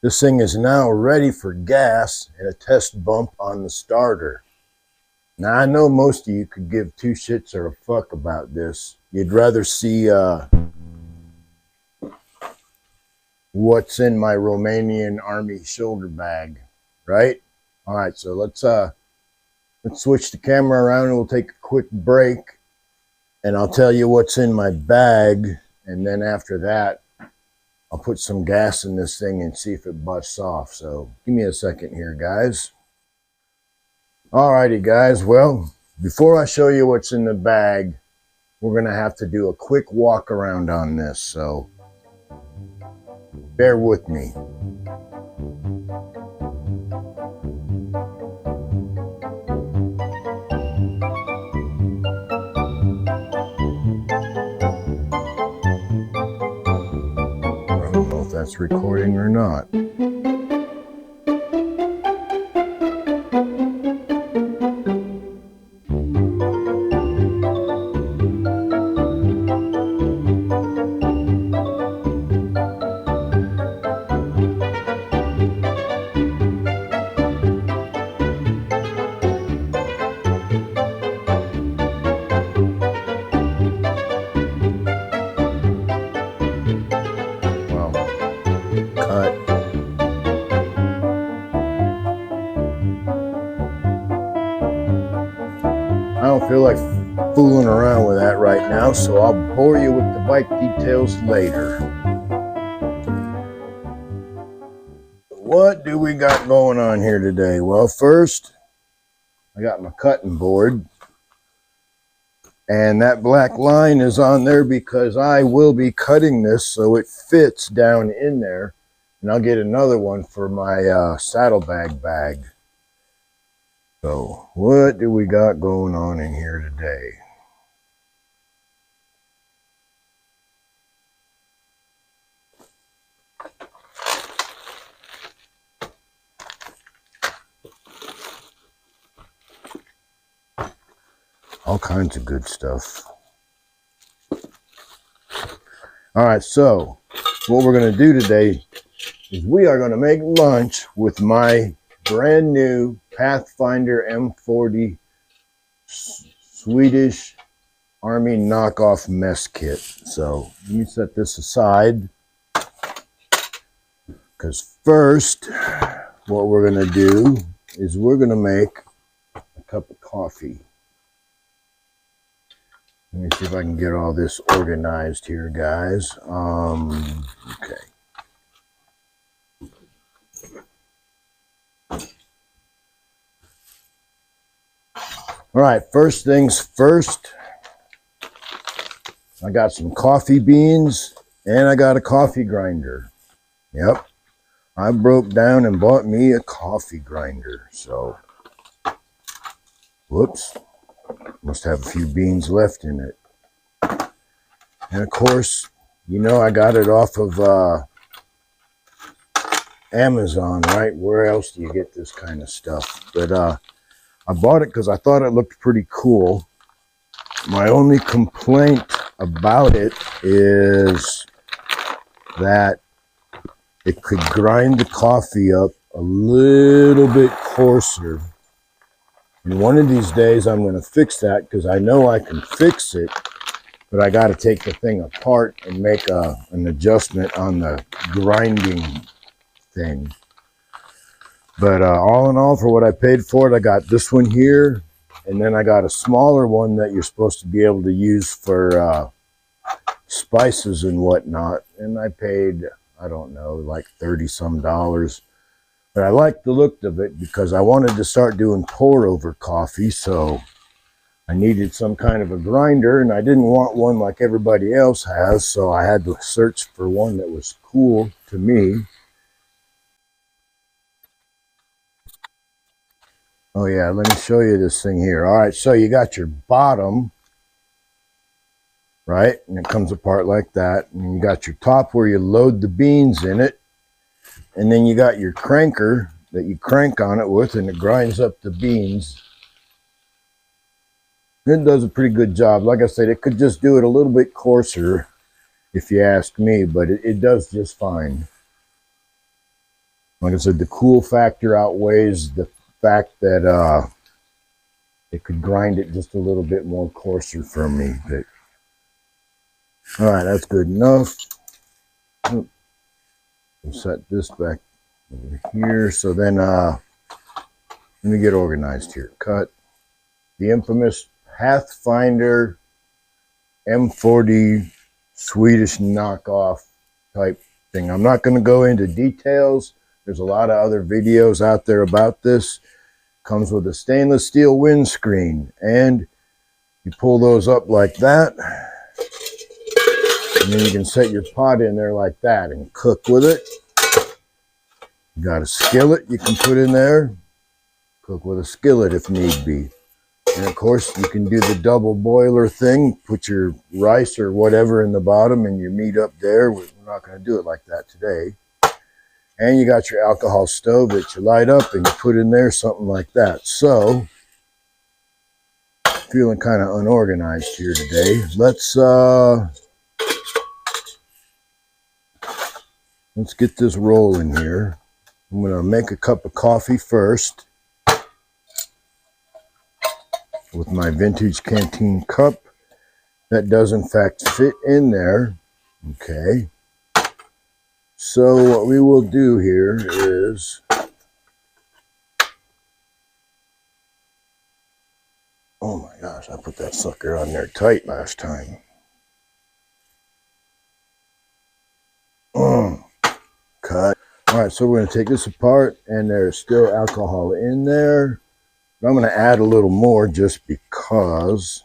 This thing is now ready for gas and a test bump on the starter. Now I know most of you could give two shits or a fuck about this. You'd rather see what's in my Romanian army shoulder bag, right? All right, so let's switch the camera around and we'll take a quick break and I'll tell you what's in my bag, and then after that I'll put some gas in this thing and see if it busts off. So give me a second here, guys. Alrighty, guys. Well, before I show you what's in the bag, we're going to have to do a quick walk around on this. So bear with me. That's recording or not. I don't feel like fooling around with that right now, so I'll bore you with the bike details later. What do we got going on here today? Well, first, I got my cutting board. And that black line is on there because I will be cutting this so it fits down in there. And I'll get another one for my saddlebag bag. So, what do we got going on in here today? All kinds of good stuff. All right, so what we're going to do today is we are going to make lunch with my brand new Pathfinder M-40 Swedish Army knockoff mess kit. So you set this aside, because first what we're going to do is we're going to make a cup of coffee. Let me see if I can get all this organized here, guys. Okay. All right, first things first, I got some coffee beans and I got a coffee grinder. Yep, I broke down and bought me a coffee grinder. So, whoops, must have a few beans left in it. And of course, you know I got it off of Amazon, right? Where else do you get this kind of stuff? But I bought it because I thought it looked pretty cool. My only complaint about it is that it could grind the coffee up a little bit coarser. And one of these days I'm going to fix that, because I know I can fix it, but I got to take the thing apart and make an adjustment on the grinding thing. But all in all, for what I paid for it, I got this one here, and then I got a smaller one that you're supposed to be able to use for spices and whatnot. And I paid, I don't know, like $30-some. But I like the look of it because I wanted to start doing pour-over coffee, so I needed some kind of a grinder, and I didn't want one like everybody else has, so I had to search for one that was cool to me. Oh yeah, let me show you this thing here. All right, so you got your bottom, right? And it comes apart like that. And you got your top where you load the beans in it. And then you got your cranker that you crank on it with, and it grinds up the beans. It does a pretty good job. Like I said, it could just do it a little bit coarser if you ask me, but it does just fine. Like I said, the cool factor outweighs the fact that it could grind it just a little bit more coarser for me. But all right, that's good enough. We'll set this back over here. So then let me get organized here. Cut the infamous Pathfinder M-40 Swedish knockoff type thing. I'm not going to go into details. There's a lot of other videos out there about this. Comes with a stainless steel windscreen, and you pull those up like that, and then you can set your pot in there like that and cook with it. You got a skillet you can put in there. Cook with a skillet if need be. And of course, you can do the double boiler thing. Put your rice or whatever in the bottom and your meat up there. We're not going to do it like that today. And you got your alcohol stove that you light up and you put in there, something like that. So, feeling kind of unorganized here today. Let's get this rolling here. I'm going to make a cup of coffee first with my vintage canteen cup. That does in fact fit in there. Okay. So what we will do here is oh my gosh, I put that sucker on there tight last time. Cut. All right, so we're going to take this apart, and there's still alcohol in there. But I'm going to add a little more just because.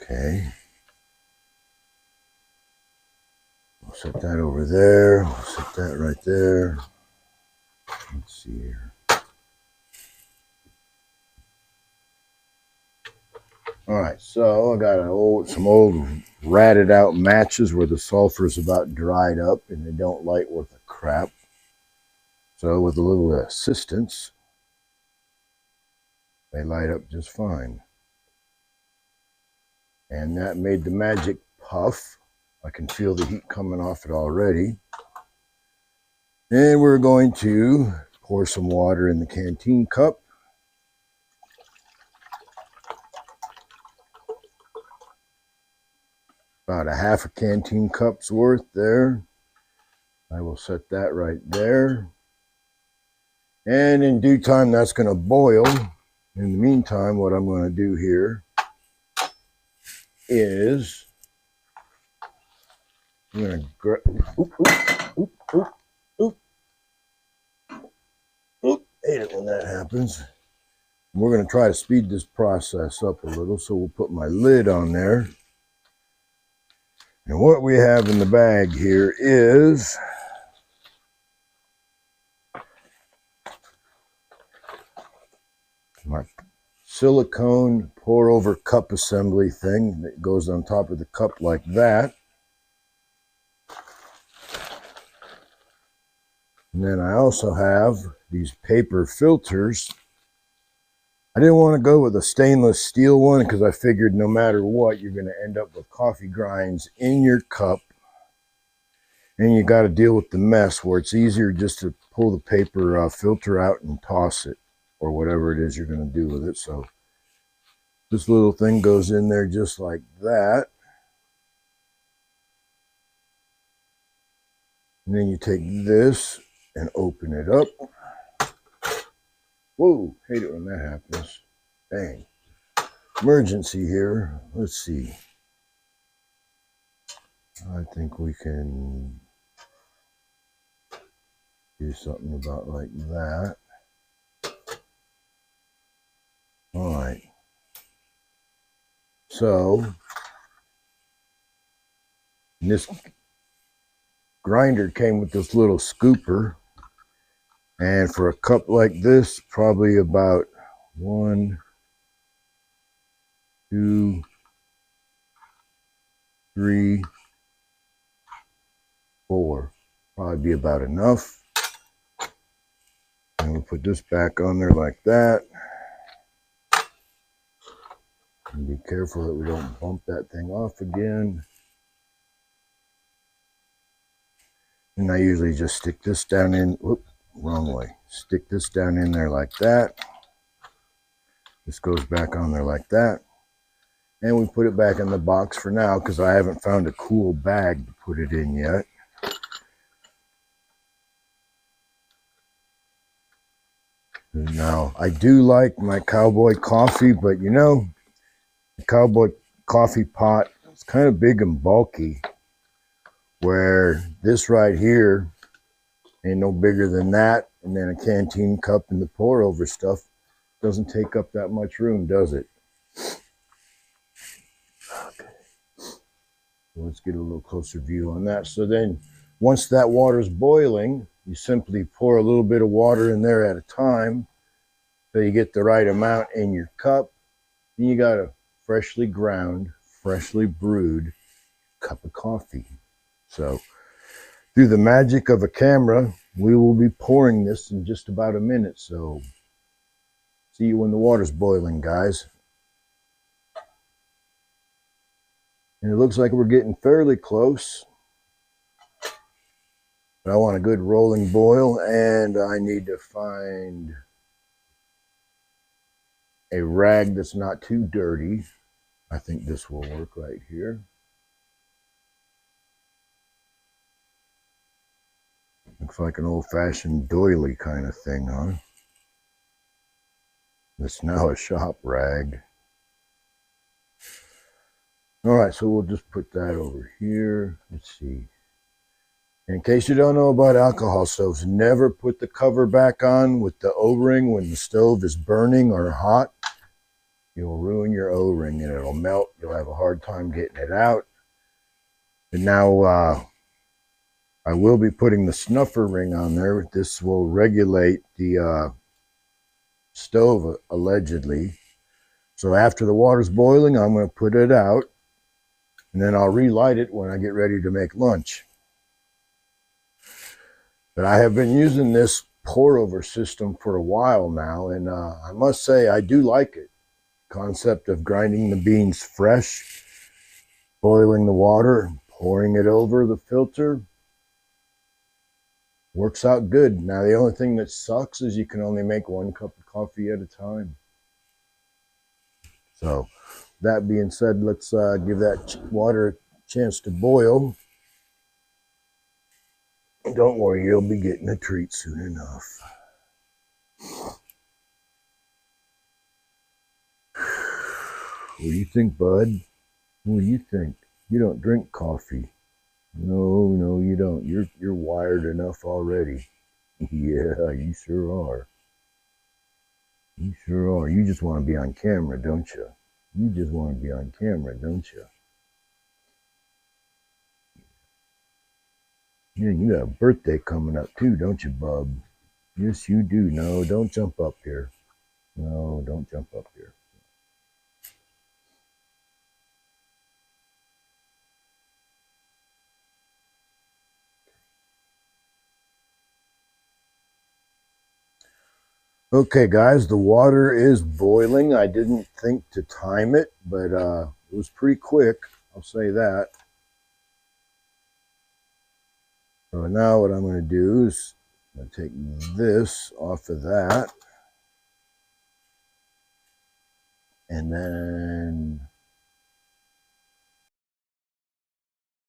Okay. We'll set that over there. We'll set that right there. Let's see here. All right, so I got some old ratted out matches where the sulfur is about dried up and they don't light worth a crap. So with a little assistance, they light up just fine. And that made the magic puff. I can feel the heat coming off it already. And we're going to pour some water in the canteen cup. About a half a canteen cup's worth there. I will set that right there. And in due time, that's going to boil. In the meantime, what I'm going to do here is I'm going to hate it when that happens. We're going to try to speed this process up a little, so we'll put my lid on there. And what we have in the bag here is my silicone pour over cup assembly thing that goes on top of the cup like that. And then I also have these paper filters. I didn't want to go with a stainless steel one because I figured no matter what, you're going to end up with coffee grinds in your cup. And you got to deal with the mess where it's easier just to pull the paper filter out and toss it or whatever it is you're going to do with it. So this little thing goes in there just like that. And then you take this and open it up. Whoa, hate it when that happens. Dang. Emergency here. Let's see. I think we can do something about like that. All right. So, this grinder came with this little scooper. And for a cup like this, probably about 1, 2, 3, 4. Probably be about enough. And we'll put this back on there like that. And be careful that we don't bump that thing off again. And I usually just stick this down in, whoop, wrong way. Stick this down in there like that. This goes back on there like that. And we put it back in the box for now because I haven't found a cool bag to put it in yet. Now, I do like my cowboy coffee, but you know, the cowboy coffee pot is kind of big and bulky, where this right here ain't no bigger than that, and then a canteen cup and the pour over stuff doesn't take up that much room, does it? Okay. Let's get a little closer view on that. So then once that water's boiling, you simply pour a little bit of water in there at a time so you get the right amount in your cup. Then you got a freshly ground, freshly brewed cup of coffee. So through the magic of a camera, we will be pouring this in just about a minute. So see you when the water's boiling, guys. And it looks like we're getting fairly close. But I want a good rolling boil, and I need to find a rag that's not too dirty. I think this will work right here. Looks like an old-fashioned doily kind of thing, huh? It's now a shop rag. All right, so we'll just put that over here. Let's see. In case you don't know about alcohol stoves, never put the cover back on with the O-ring when the stove is burning or hot. You'll ruin your O-ring and it'll melt. You'll have a hard time getting it out. And now I will be putting the snuffer ring on there. This will regulate the stove, allegedly. So after the water's boiling, I'm going to put it out. And then I'll relight it when I get ready to make lunch. But I have been using this pour-over system for a while now, and I must say I do like it. Concept of grinding the beans fresh, boiling the water, pouring it over the filter, works out good. Now the only thing that sucks is you can only make 1 cup of coffee at a time. So that being said, let's give that water a chance to boil. Don't worry, you'll be getting a treat soon enough. What do you think, bud? What do you think? You don't drink coffee. No, you don't. You're wired enough already. Yeah, you sure are. You sure are. You just want to be on camera, don't you? You just want to be on camera, don't you? Yeah, you got a birthday coming up too, don't you, bub? Yes, you do. No, don't jump up here. No, don't jump up here. Okay, guys, the water is boiling. I didn't think to time it, but it was pretty quick. I'll say that. So now what I'm going to do is I'm going to take this off of that. And then